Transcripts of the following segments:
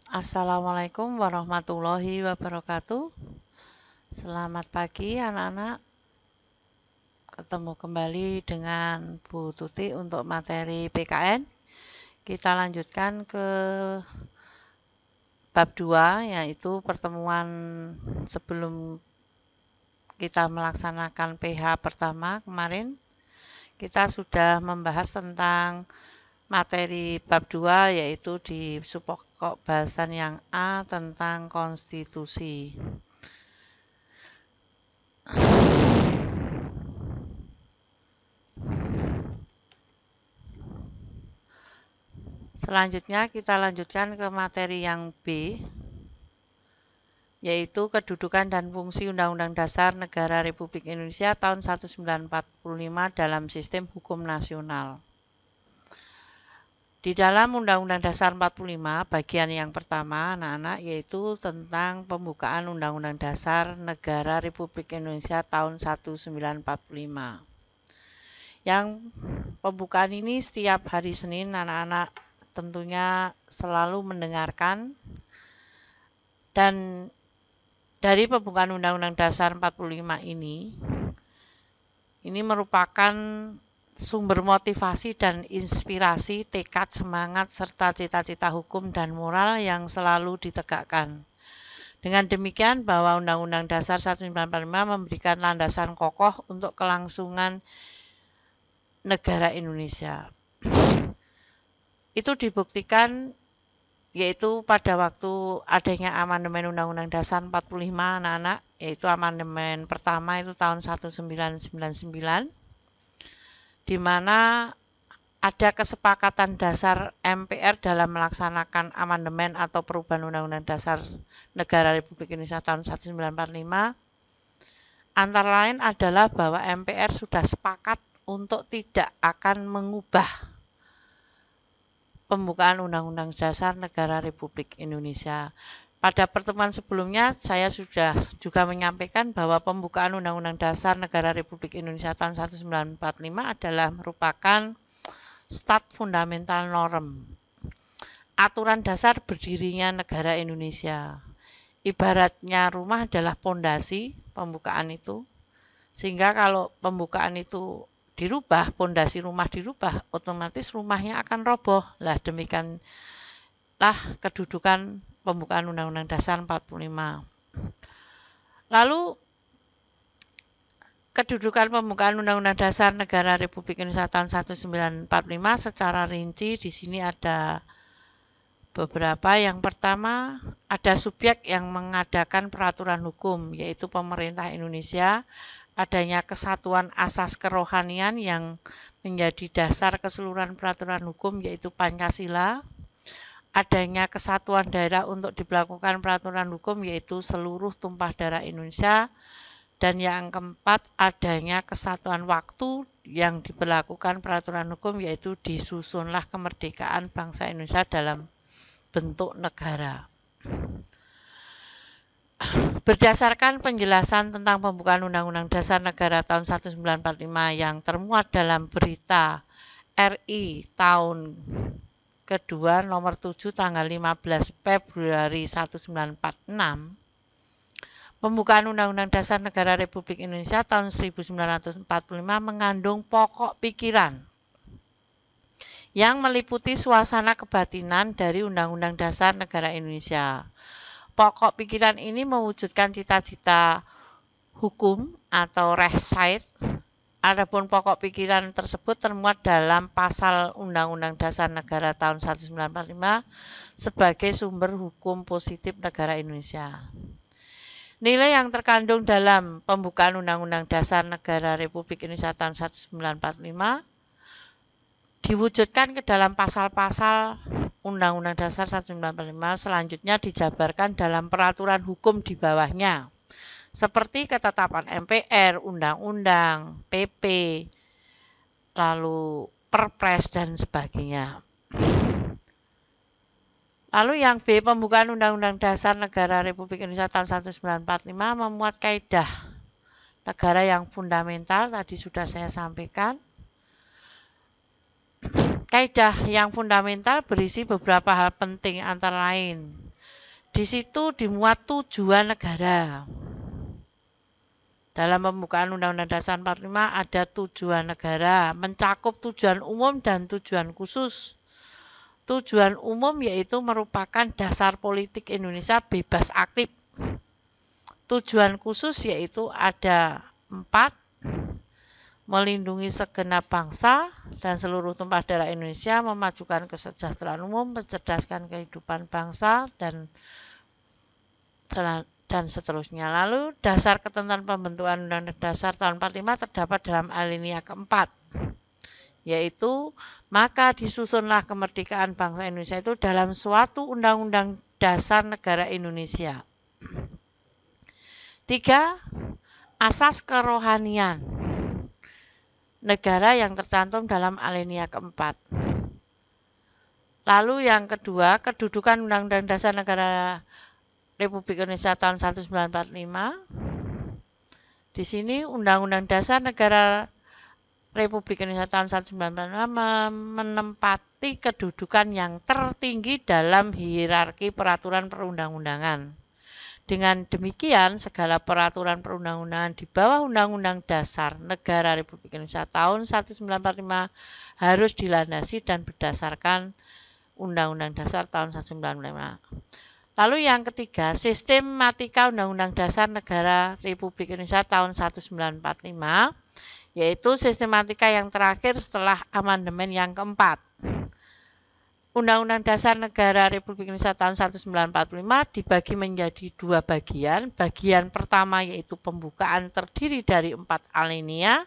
Assalamualaikum warahmatullahi wabarakatuh. Selamat pagi anak-anak. Ketemu kembali dengan Bu Tuti untuk materi PKN. Kita lanjutkan ke bab 2, yaitu pertemuan sebelum kita melaksanakan PH pertama kemarin. Kita sudah membahas tentang materi bab 2, yaitu di subpokok bahasan yang A tentang konstitusi. Selanjutnya kita lanjutkan ke materi yang B, yaitu kedudukan dan fungsi Undang-Undang Dasar Negara Republik Indonesia tahun 1945 dalam sistem hukum nasional. Di dalam Undang-Undang Dasar 45, bagian yang pertama, anak-anak, yaitu tentang pembukaan Undang-Undang Dasar Negara Republik Indonesia tahun 1945. Yang pembukaan ini setiap hari Senin, anak-anak tentunya selalu mendengarkan, dan dari pembukaan Undang-Undang Dasar 45 ini merupakan sumber motivasi dan inspirasi, tekad, semangat, serta cita-cita hukum dan moral yang selalu ditegakkan. Dengan demikian bahwa Undang-Undang Dasar 1945 memberikan landasan kokoh untuk kelangsungan negara Indonesia. Itu dibuktikan yaitu pada waktu adanya amandemen Undang-Undang Dasar 45, anak-anak, yaitu amandemen pertama itu tahun 1999, di mana ada kesepakatan dasar MPR dalam melaksanakan amandemen atau perubahan Undang-Undang Dasar Negara Republik Indonesia tahun 1945. Antara lain adalah bahwa MPR sudah sepakat untuk tidak akan mengubah pembukaan Undang-Undang Dasar Negara Republik Indonesia. Pada pertemuan sebelumnya, saya sudah juga menyampaikan bahwa pembukaan Undang-Undang Dasar Negara Republik Indonesia tahun 1945 adalah merupakan stat fundamental norm, aturan dasar berdirinya negara Indonesia. Ibaratnya rumah adalah pondasi pembukaan itu, sehingga kalau pembukaan itu dirubah, pondasi rumah dirubah, otomatis rumahnya akan roboh. Lah demikianlah kedudukan pembukaan Undang-Undang Dasar 45. Lalu kedudukan pembukaan Undang-Undang Dasar Negara Republik Indonesia tahun 1945 secara rinci di sini ada beberapa. Yang pertama, ada subjek yang mengadakan peraturan hukum, yaitu pemerintah Indonesia. Adanya kesatuan asas kerohanian yang menjadi dasar keseluruhan peraturan hukum, yaitu Pancasila. Adanya kesatuan daerah untuk diberlakukan peraturan hukum, yaitu seluruh tumpah darah Indonesia. Dan yang keempat, adanya kesatuan waktu yang diberlakukan peraturan hukum, yaitu disusunlah kemerdekaan bangsa Indonesia dalam bentuk negara. Berdasarkan penjelasan tentang pembukaan Undang-Undang Dasar Negara tahun 1945 yang termuat dalam Berita RI tahun kedua nomor 7 tanggal 15 Februari 1946, pembukaan Undang-Undang Dasar Negara Republik Indonesia tahun 1945 mengandung pokok pikiran yang meliputi suasana kebatinan dari Undang-Undang Dasar Negara Indonesia. Pokok pikiran ini mewujudkan cita-cita hukum atau Rechtsstaat. Adapun pokok pikiran tersebut termuat dalam pasal Undang-Undang Dasar Negara tahun 1945 sebagai sumber hukum positif negara Indonesia. Nilai yang terkandung dalam pembukaan Undang-Undang Dasar Negara Republik Indonesia tahun 1945 diwujudkan ke dalam pasal-pasal Undang-Undang Dasar 1945, selanjutnya dijabarkan dalam peraturan hukum di bawahnya, seperti ketetapan MPR, undang-undang, PP, lalu Perpres, dan sebagainya. Lalu yang B, pembukaan Undang-Undang Dasar Negara Republik Indonesia tahun 1945 memuat kaidah negara yang fundamental, tadi sudah saya sampaikan. Kaidah yang fundamental berisi beberapa hal penting, antara lain Di situ dimuat tujuan negara. Dalam pembukaan Undang-Undang Dasar 45 ada tujuan negara, mencakup tujuan umum dan tujuan khusus. Tujuan umum yaitu merupakan dasar politik Indonesia bebas aktif. Tujuan khusus yaitu ada 4, melindungi segenap bangsa dan seluruh tumpah darah Indonesia, memajukan kesejahteraan umum, mencerdaskan kehidupan bangsa, dan seterusnya. Lalu dasar ketentuan pembentukan Undang-Undang Dasar tahun 45 terdapat dalam alinea keempat, yaitu maka disusunlah kemerdekaan bangsa Indonesia itu dalam suatu Undang-Undang Dasar Negara Indonesia. 3. Asas kerohanian negara yang tercantum dalam alinea keempat. Lalu yang kedua, kedudukan Undang-Undang Dasar Negara Republik Indonesia tahun 1945. Di sini Undang-Undang Dasar Negara Republik Indonesia tahun 1945 menempati kedudukan yang tertinggi dalam hierarki peraturan perundang-undangan. Dengan demikian, segala peraturan perundang-undangan di bawah Undang-Undang Dasar Negara Republik Indonesia tahun 1945 harus dilandasi dan berdasarkan Undang-Undang Dasar tahun 1945. Lalu yang ketiga, sistematika Undang-Undang Dasar Negara Republik Indonesia tahun 1945, yaitu sistematika yang terakhir setelah amandemen yang keempat. Undang-Undang Dasar Negara Republik Indonesia tahun 1945 dibagi menjadi 2 bagian. Bagian pertama yaitu pembukaan terdiri dari 4 alinea,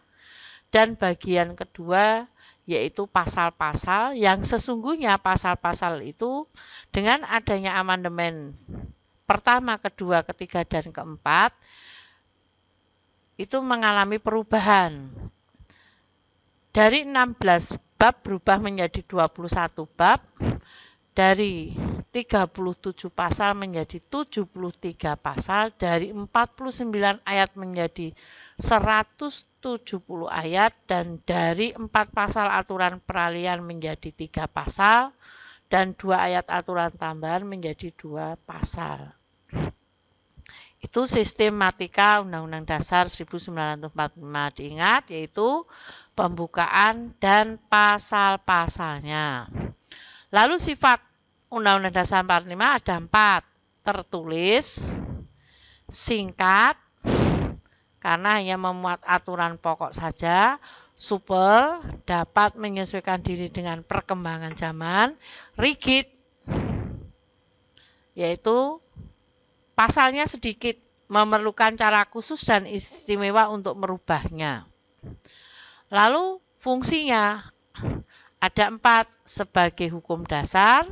dan bagian kedua yaitu pasal-pasal yang sesungguhnya pasal-pasal itu dengan adanya amandemen pertama, kedua, ketiga, dan keempat itu mengalami perubahan. Dari 16 bab berubah menjadi 21 bab, dari 37 pasal menjadi 73 pasal, dari 49 ayat menjadi 170 ayat, dan dari 4 pasal aturan peralihan menjadi 3 pasal, dan 2 ayat aturan tambahan menjadi 2 pasal. Itu sistematika Undang-Undang Dasar 1945. Diingat, yaitu pembukaan dan pasal-pasalnya. Lalu sifat Undang-Undang Dasar 45 ada 4. Tertulis, singkat, karena hanya memuat aturan pokok saja. Supel, dapat menyesuaikan diri dengan perkembangan zaman. Rigid, yaitu pasalnya sedikit, memerlukan cara khusus dan istimewa untuk merubahnya. Lalu fungsinya ada 4, sebagai hukum dasar,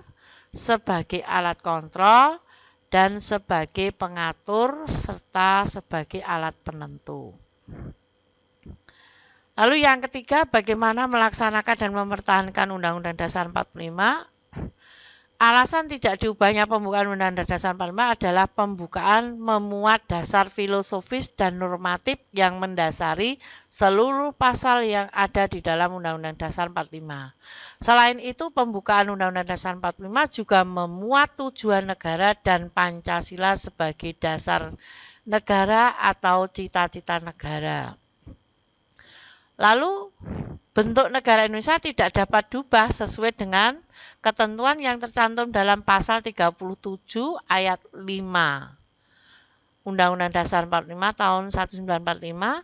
sebagai alat kontrol, dan sebagai pengatur, serta sebagai alat penentu. Lalu yang ketiga, bagaimana melaksanakan dan mempertahankan Undang-Undang Dasar 45? Alasan tidak diubahnya pembukaan Undang-Undang Dasar 45 adalah pembukaan memuat dasar filosofis dan normatif yang mendasari seluruh pasal yang ada di dalam Undang-Undang Dasar 45. Selain itu, pembukaan Undang-Undang Dasar 45 juga memuat tujuan negara dan Pancasila sebagai dasar negara atau cita-cita negara. Lalu, bentuk negara Indonesia tidak dapat diubah sesuai dengan ketentuan yang tercantum dalam pasal 37 ayat 5 Undang-Undang Dasar 45 tahun 1945.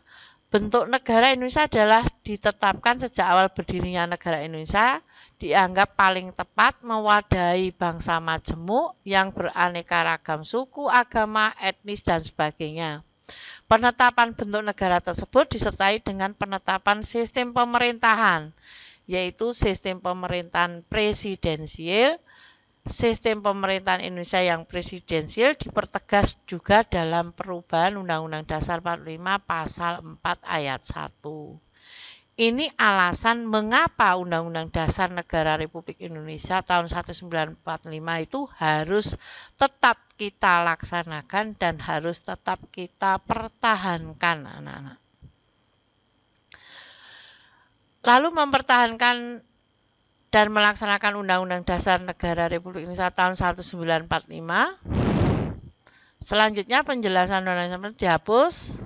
Bentuk negara Indonesia adalah ditetapkan sejak awal berdirinya negara Indonesia, dianggap paling tepat mewadahi bangsa majemuk yang beraneka ragam suku, agama, etnis, dan sebagainya. Penetapan bentuk negara tersebut disertai dengan penetapan sistem pemerintahan, yaitu sistem pemerintahan presidensial. Sistem pemerintahan Indonesia yang presidensial dipertegas juga dalam perubahan Undang-Undang Dasar 45 pasal 4 ayat 1. Ini alasan mengapa Undang-Undang Dasar Negara Republik Indonesia tahun 1945 itu harus tetap kita laksanakan dan harus tetap kita pertahankan, anak-anak. Lalu mempertahankan dan melaksanakan Undang-Undang Dasar Negara Republik Indonesia tahun 1945 Selanjutnya penjelasan undang-undang dihapus,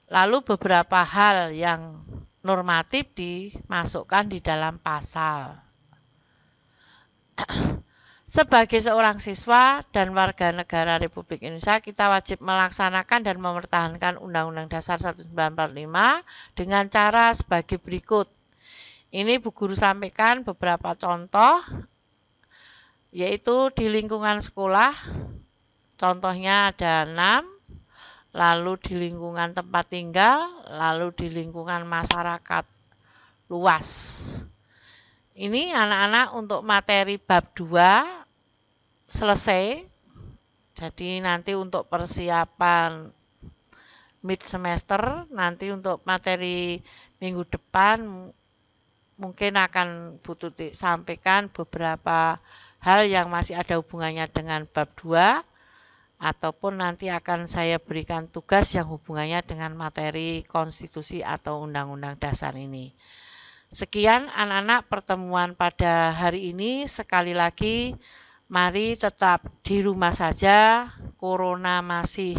lalu beberapa hal yang normatif dimasukkan di dalam pasal. Sebagai seorang siswa dan warga negara Republik Indonesia, kita wajib melaksanakan dan mempertahankan Undang-Undang Dasar 1945 dengan cara sebagai berikut. Ini Bu Guru sampaikan beberapa contoh, yaitu di lingkungan sekolah, contohnya ada 6, lalu di lingkungan tempat tinggal, lalu di lingkungan masyarakat luas. Ini anak-anak untuk materi bab 2 selesai. Jadi nanti untuk persiapan mid semester, nanti untuk materi minggu depan mungkin akan Bu Tuti sampaikan beberapa hal yang masih ada hubungannya dengan bab 2, ataupun nanti akan saya berikan tugas yang hubungannya dengan materi konstitusi atau undang-undang dasar ini. Sekian anak-anak pertemuan pada hari ini. Sekali lagi, mari tetap di rumah saja, corona masih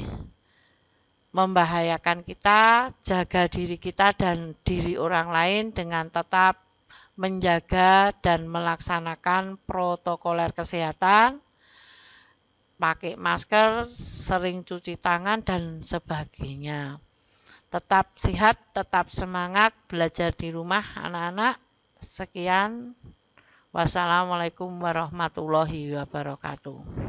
membahayakan kita, jaga diri kita dan diri orang lain dengan tetap menjaga dan melaksanakan protokoler kesehatan, pakai masker, sering cuci tangan, dan sebagainya. Tetap sehat, tetap semangat, belajar di rumah anak-anak. Sekian. Wassalamualaikum warahmatullahi wabarakatuh.